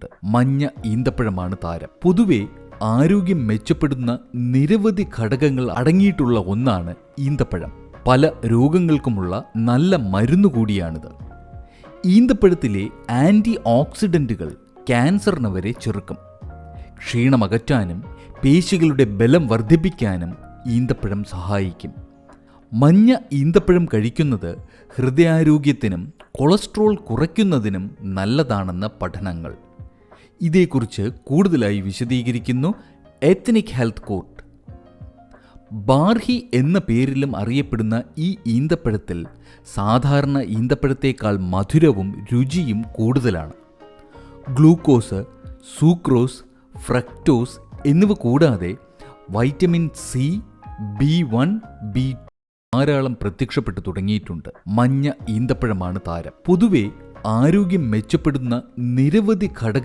തുടങ്ങിയിട്ടുണ്ട്. മഞ്ഞ ഈന്തപ്പഴമാണ് താരം. പൊതുവെ ആരോഗ്യം മെച്ചപ്പെടുന്ന നിരവധി ഘടകങ്ങൾ അടങ്ങിയിട്ടുള്ള ഒന്നാണ് ഈന്തപ്പഴം. പല രോഗങ്ങൾക്കുമുള്ള നല്ല മരുന്ന് കൂടിയാണിത്. ഈന്തപ്പഴത്തിലെ ആൻറ്റി ഓക്സിഡൻറ്റുകൾ ക്യാൻസറിന് വരെ ചെറുക്കും. ക്ഷീണമകറ്റാനും പേശികളുടെ ബലം വർദ്ധിപ്പിക്കാനും ഈന്തപ്പഴം സഹായിക്കും. മഞ്ഞ ഈന്തപ്പഴം കഴിക്കുന്നത് ഹൃദയാരോഗ്യത്തിനും കൊളസ്ട്രോൾ കുറയ്ക്കുന്നതിനും നല്ലതാണെന്ന് പഠനങ്ങൾ. ഇതേക്കുറിച്ച് കൂടുതലായി വിശദീകരിക്കുന്നു എത്നിക് ഹെൽത്ത് കോർട്ട്. ബാർഹി എന്ന പേരിലും അറിയപ്പെടുന്ന ഈ ഈന്തപ്പഴത്തിൽ സാധാരണ ഈന്തപ്പഴത്തേക്കാൾ മധുരവും രുചിയും കൂടുതലാണ്. ഗ്ലൂക്കോസ്, സൂക്രോസ്, ഫ്രക്ടോസ് എന്നിവ കൂടാതെ വൈറ്റമിൻ സി, B1, B2 ധാരാളം പ്രത്യക്ഷപ്പെട്ടു തുടങ്ങിയിട്ടുണ്ട്. മഞ്ഞ ഈന്തപ്പഴമാണ് താരം. പൊതുവെ ആരോഗ്യം മെച്ചപ്പെടുന്ന നിരവധി ഘടക